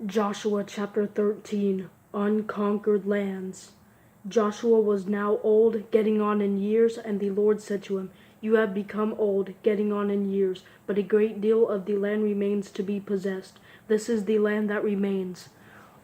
Joshua chapter 13 Unconquered Lands. Joshua was now old, getting on in years, and the Lord said to him, You have become old, getting on in years, but a great deal of the land remains to be possessed. This is the land that remains.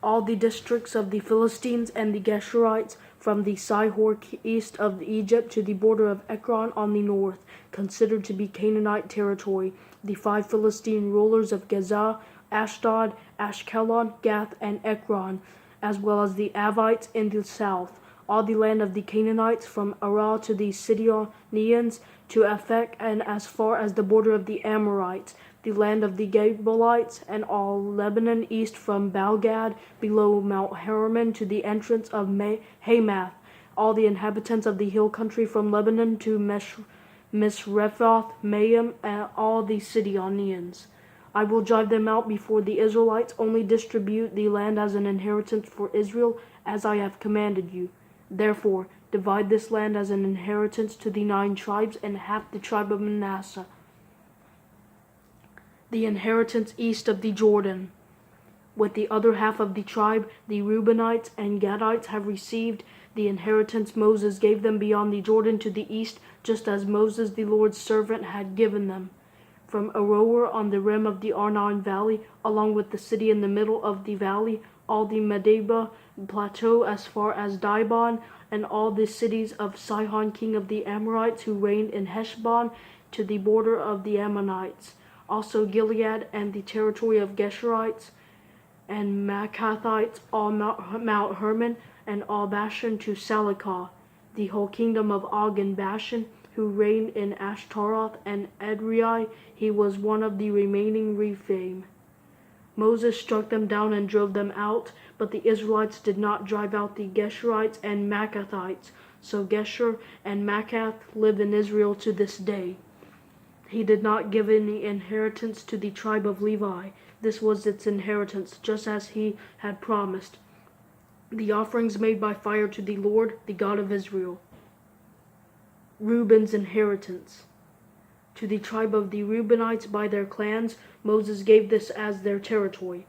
All the districts of the Philistines and the Geshurites, from the Sihor east of Egypt to the border of Ekron on the north, considered to be Canaanite territory. The 5 Philistine rulers of Gaza, Ashdod, Ashkelon, Gath, and Ekron, as well as the Avites in the south. All the land of the Canaanites, from Arah to the Sidonians, to Aphek, and as far as the border of the Amorites, the land of the Gebalites, and all Lebanon east from Baalgad, below Mount Hermon to the entrance of Hamath, all the inhabitants of the hill country from Lebanon to Misrephoth Maim, and all the Sidonians. I will drive them out before the Israelites. Only distribute the land as an inheritance for Israel, as I have commanded you. Therefore, divide this land as an inheritance to the 9 tribes and half the tribe of Manasseh. The inheritance east of the Jordan. With the other half of the tribe, the Reubenites and Gadites have received the inheritance Moses gave them beyond the Jordan to the east, just as Moses the Lord's servant had given them. From Aroer on the rim of the Arnon Valley, along with the city in the middle of the valley, all the Medeba plateau as far as Dibon, and all the cities of Sihon king of the Amorites who reigned in Heshbon, to the border of the Ammonites. Also Gilead and the territory of Geshurites and Maccathites, all Mount Hermon, and all Bashan to Salikah, the whole kingdom of Og and Bashan, who reigned in Ashtaroth and Edrei. He was one of the remaining Rephaim. Moses struck them down and drove them out, but the Israelites did not drive out the Geshurites and Maccathites. So Geshur and Maccath live in Israel to this day. He did not give any inheritance to the tribe of Levi. This was its inheritance, just as he had promised. The offerings made by fire to the Lord, the God of Israel. Reuben's inheritance. To the tribe of the Reubenites by their clans, Moses gave this as their territory.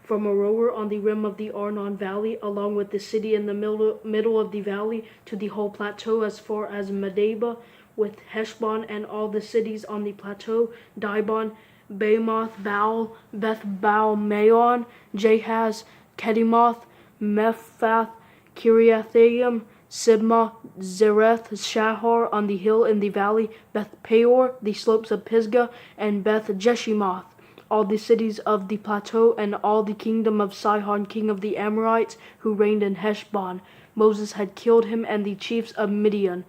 From Aroer on the rim of the Arnon Valley, along with the city in the middle of the valley, to the whole plateau as far as Medeba, with Heshbon and all the cities on the plateau, Dibon, Bamoth, Baal, Beth Baal Maon, Jahaz, Kedimoth, Mephath, Kiriathaim, Sibmah, Zereth, Shahar on the hill in the valley, Beth Peor, the slopes of Pisgah, and Beth Jeshimoth, all the cities of the plateau, and all the kingdom of Sihon king of the Amorites, who reigned in Heshbon. Moses had killed him and the chiefs of Midian,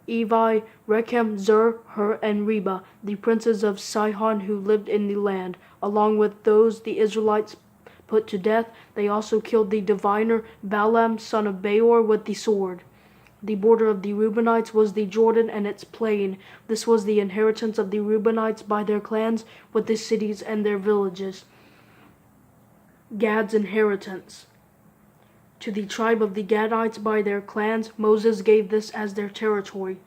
Evi, Rechem, Zur, Hur, and Reba, the princes of Sihon who lived in the land. Along with those the Israelites put to death, they also killed the diviner Balaam, son of Beor, with the sword. The border of the Reubenites was the Jordan and its plain. This was the inheritance of the Reubenites by their clans, with the cities and their villages. Gad's inheritance. To the tribe of the Gadites by their clans, Moses gave this as their territory.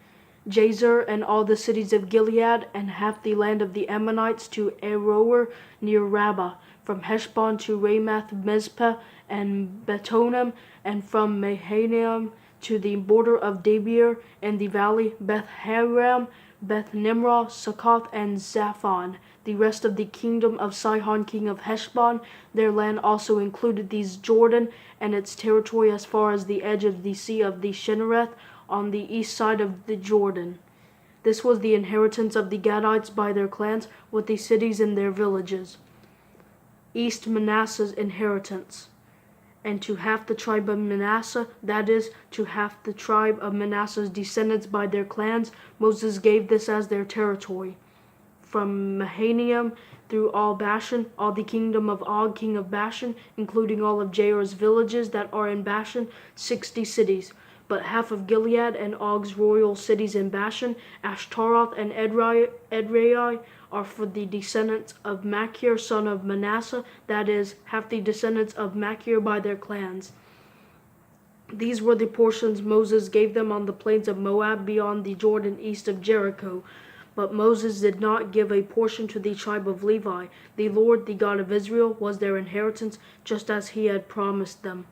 Jazer and all the cities of Gilead, and half the land of the Ammonites to Aroer near Rabbah, from Heshbon to Ramath Mizpeh and Betonim, and from Mahanaim to the border of Debir and the valley, Beth Haram, Beth Nimrah, Succoth, and Zaphon. The rest of the kingdom of Sihon king of Heshbon, their land also included these Jordan and its territory as far as the edge of the sea of the Shinnereth on the east side of the Jordan. This was the inheritance of the Gadites by their clans, with the cities and their villages. East Manasseh's inheritance. And to half the tribe of Manasseh, that is, to half the tribe of Manasseh's descendants by their clans, Moses gave this as their territory. From Mahanaim through all Bashan, all the kingdom of Og, king of Bashan, including all of Jair's villages that are in Bashan, 60 cities. But half of Gilead and Og's royal cities in Bashan, Ashtaroth and Edrei, are for the descendants of Machir, son of Manasseh, that is, half the descendants of Machir by their clans. These were the portions Moses gave them on the plains of Moab beyond the Jordan east of Jericho. But Moses did not give a portion to the tribe of Levi. The Lord, the God of Israel, was their inheritance, just as he had promised them.